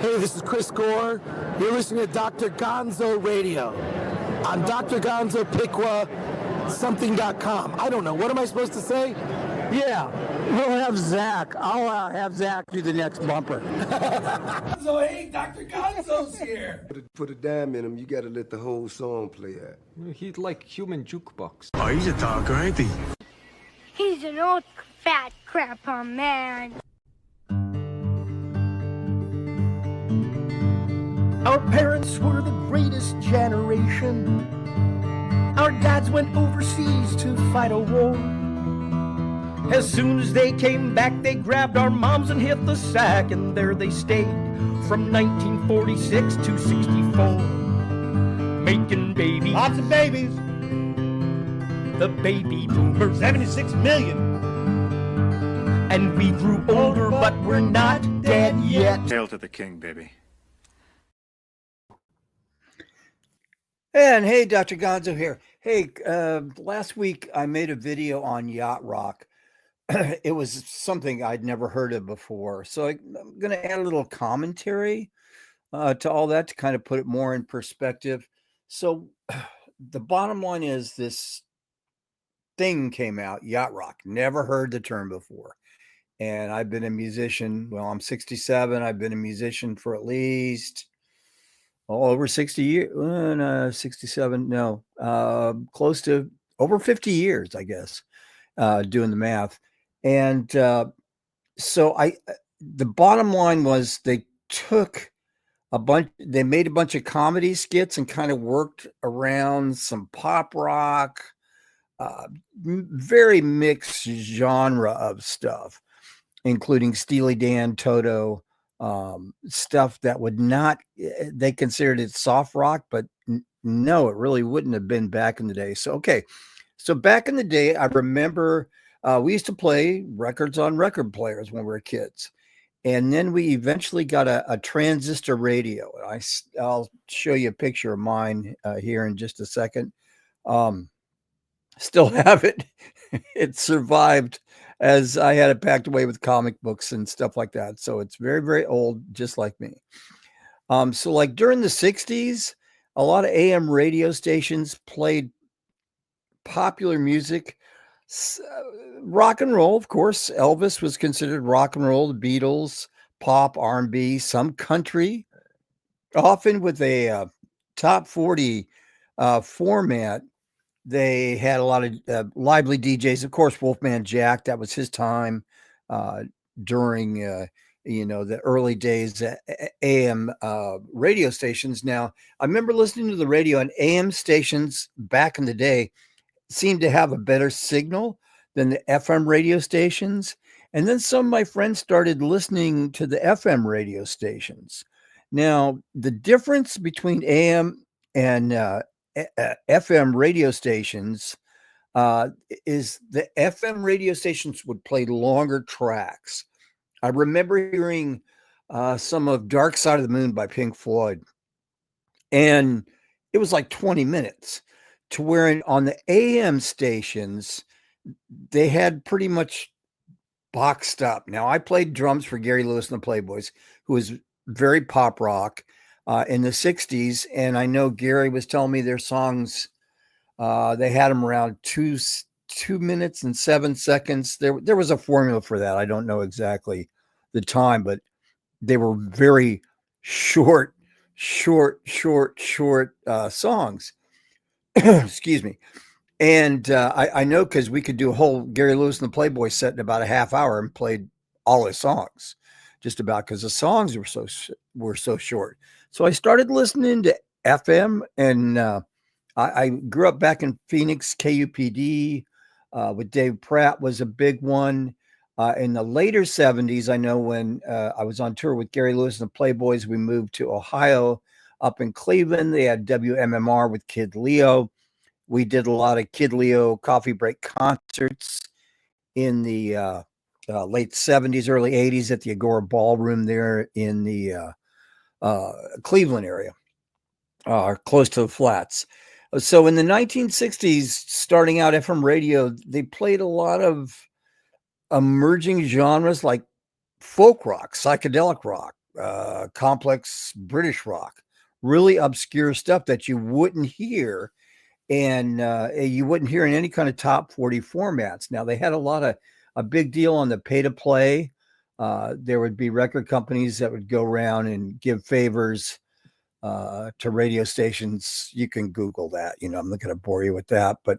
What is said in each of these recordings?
Hey, this is Chris Gore. You're listening to Dr. Gonzo Radio on Dr. Gonzo Piqua something.com. I don't know. What am I supposed to say? Yeah, we'll have Zach. I'll have Zach do the next bumper. So, hey, Dr. Gonzo's here. Put a dime in him, you gotta let the whole song play out. He's like human jukebox. Oh, he's a talker, ain't he? He's an old fat grandpa man. Our parents were the greatest generation. Our dads went overseas to fight a war. As soon as they came back, they grabbed our moms and hit the sack, and there they stayed from 1946 to 64, making babies. Lots of babies. The baby boomers. 76 million. And we grew older, but we're not dead yet. Hail to the king, baby. And hey, Dr. Gonzo here. Hey, last week I made a video on yacht rock. It was something I'd never heard of before. So I'm going to add a little commentary to all that to kind of put it more in perspective. So the bottom line is this thing came out, yacht rock. Never heard the term before. And I've been a musician. Well, I'm 67. I've been a musician for at least over 60 years, 67, no, close to over 50 years, I guess, doing the math. And so the bottom line was they took they made a bunch of comedy skits and kind of worked around some pop rock, very mixed genre of stuff, including Steely Dan, Toto, stuff that would not, they considered it soft rock, but no, it really wouldn't have been back in the day. So, okay. So back in the day, I remember we used to play records on record players when we were kids. And then we eventually got a transistor radio. I'll show you a picture of mine here in just a second. Still have it. It survived, as I had it packed away with comic books and stuff like that. So it's very, very old, just like me. So like during the 60s, a lot of AM radio stations played popular music, rock and roll, of course. Elvis was considered rock and roll, the Beatles, pop, R&B, some country, often with a top 40 format. They had a lot of lively DJs. Of course, Wolfman Jack, that was his time during, the early days AM radio stations. Now, I remember listening to the radio, and AM stations back in the day seemed to have a better signal than the FM radio stations. And then some of my friends started listening to the FM radio stations. Now, the difference between AM and FM radio stations is the FM radio stations would play longer tracks. I remember hearing some of Dark Side of the Moon by Pink Floyd, and it was like 20 minutes, to where on the AM stations, they had pretty much boxed up. Now, I played drums for Gary Lewis and the Playboys, who was very pop rock in the 60s. And I know Gary was telling me their songs, they had them around 2 minutes and 7 seconds. There was a formula for that. I don't know exactly the time, but they were very short songs. Excuse me. And I know, because we could do a whole Gary Lewis and the Playboys set in about a half hour and played all his songs, just about, because the songs were so short. So I started listening to FM, and I grew up back in Phoenix. KUPD with Dave Pratt was a big one. In the later 70s, I know when I was on tour with Gary Lewis and the Playboys, we moved to Ohio. Up in Cleveland, they had WMMR with Kid Leo. We did a lot of Kid Leo coffee break concerts in the late 70s, early 80s at the Agora Ballroom there in the Cleveland area, close to the Flats. So in the 1960s, starting out FM radio, they played a lot of emerging genres like folk rock, psychedelic rock, complex British rock, really obscure stuff that you wouldn't hear, and you wouldn't hear in any kind of top 40 formats. Now, they had a big deal on the pay to play. There would be record companies that would go around and give favors to radio stations. You can Google that. I'm not going to bore you with that, but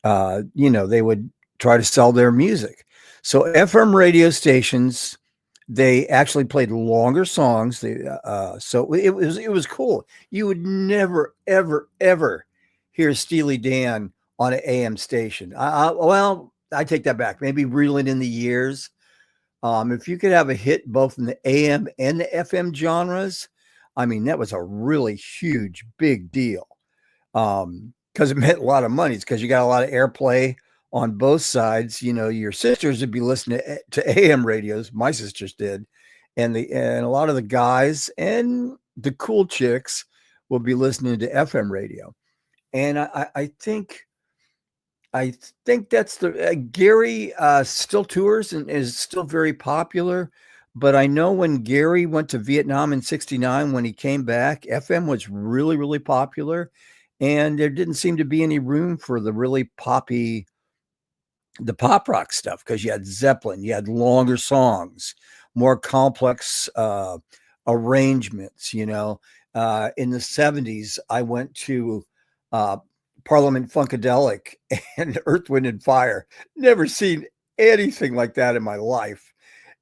they would try to sell their music. So FM radio stations, they actually played longer songs. So it was cool. You would never, ever, ever hear Steely Dan on an AM station. Well, I take that back. Maybe reeling in the years. If you could have a hit both in the AM and the FM genres, I mean, that was a really huge, big deal. Because it meant a lot of money. It's because you got a lot of airplay on both sides. Your sisters would be listening to AM radios. My sisters did. And a lot of the guys and the cool chicks will be listening to FM radio. And I think that's Gary still tours and is still very popular. But I know when Gary went to Vietnam in '69, when he came back, FM was really, really popular. And there didn't seem to be any room for the really the pop rock stuff, because you had Zeppelin, you had longer songs, more complex arrangements. In the '70s, I went to Parliament Funkadelic and Earth, Wind and Fire. Never seen anything like that in my life.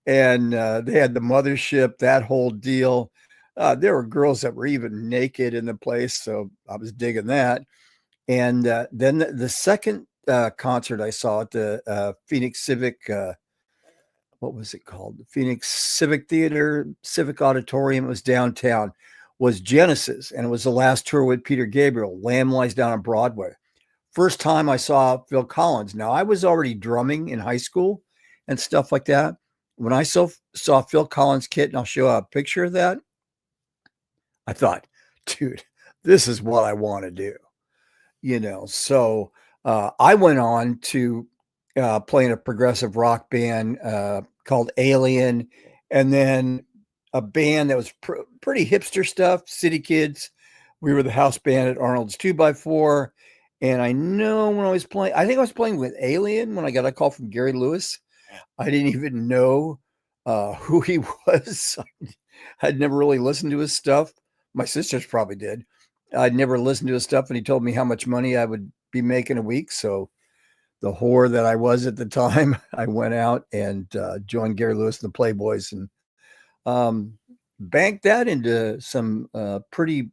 And they had the Mothership, that whole deal. There were girls that were even naked in the place, so I was digging that. And then the second concert I saw at the Phoenix Civic, what was it called? The Phoenix Civic Theater, Civic Auditorium. It was downtown. Was Genesis, and it was the last tour with Peter Gabriel. Lamb Lies Down on Broadway. First time I saw Phil Collins. Now, I was already drumming in high school and stuff like that. When I saw Phil Collins' kit, and I'll show a picture of that, I thought, dude, this is what I want to do. So I went on to play in a progressive rock band called Alien, and then a band that was pretty hipster stuff, City Kids. We were the house band at Arnold's 2x4. And I know when I was playing, I think I was playing with Alien when I got a call from Gary Lewis. I didn't even know who he was. I'd never really listened to his stuff. My sisters probably did. I'd never listened to his stuff, and he told me how much money I would be making a week. So the whore that I was at the time, I went out and joined Gary Lewis and the Playboys, and banked that into some pretty.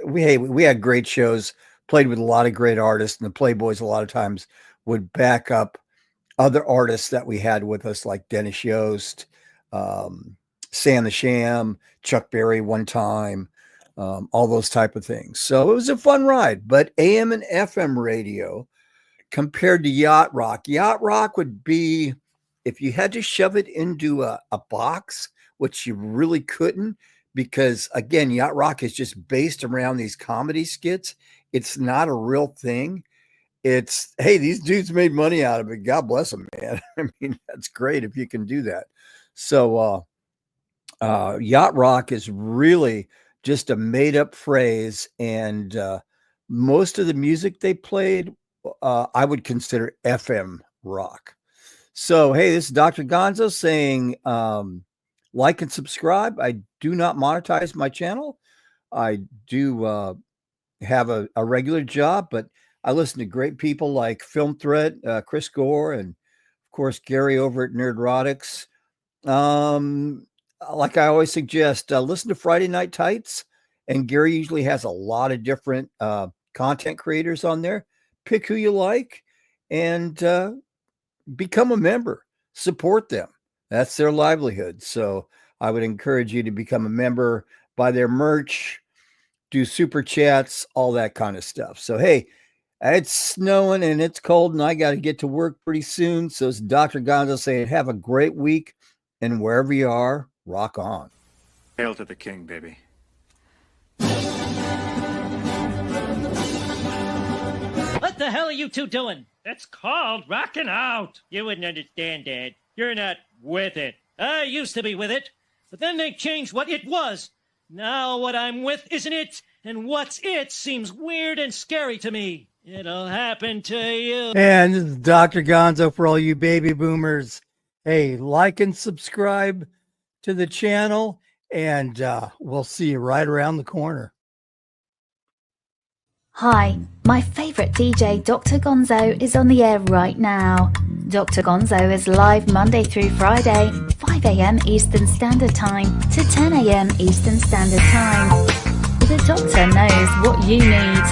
We had great shows. Played with a lot of great artists, and the Playboys a lot of times would back up other artists that we had with us, like Dennis Yost, Sam the Sham, Chuck Berry one time, all those type of things. So it was a fun ride. But AM and FM radio compared to yacht rock would be, if you had to shove it into a box, which you really couldn't, because again, yacht rock is just based around these comedy skits. It's not a real thing. It's, hey, these dudes made money out of it. God bless them, man. I mean, that's great if you can do that. So yacht rock is really just a made up phrase. And most of the music they played, I would consider FM rock. So, hey, this is Dr. Gonzo saying, like and subscribe. I do not monetize my channel. I do have a regular job, but I listen to great people like Film Threat, Chris Gore, and of course, Gary over at Nerdrotics. Like I always suggest, listen to Friday Night Tights, and Gary usually has a lot of different content creators on there. Pick who you like and become a member. Support them. That's their livelihood. So I would encourage you to become a member, buy their merch, do super chats, all that kind of stuff. So, hey, it's snowing and it's cold and I got to get to work pretty soon. So it's Dr. Gonzo saying, have a great week, and wherever you are, rock on. Hail to the king, baby. What the hell are you two doing? That's called rocking out. You wouldn't understand, Dad. You're not with it. I used to be with it. But then they changed what it was. Now what I'm with isn't it, and what's it seems weird and scary to me. It'll happen to you. And this is Dr. Gonzo for all you baby boomers. Hey, like and subscribe to the channel, and we'll see you right around the corner. Hi, my favourite DJ, Dr Gonzo, is on the air right now. Dr Gonzo is live Monday through Friday, 5 AM Eastern Standard Time to 10 AM Eastern Standard Time. The doctor knows what you need.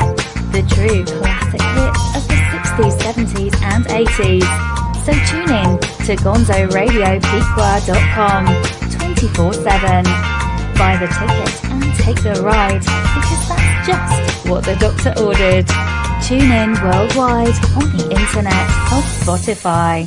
The true classic hits of the 60s, 70s and 80s. So tune in to GonzoRadioPequot.com 24/7. Buy the ticket and take the ride, because that's just what the doctor ordered. Tune in worldwide on the internet of Spotify.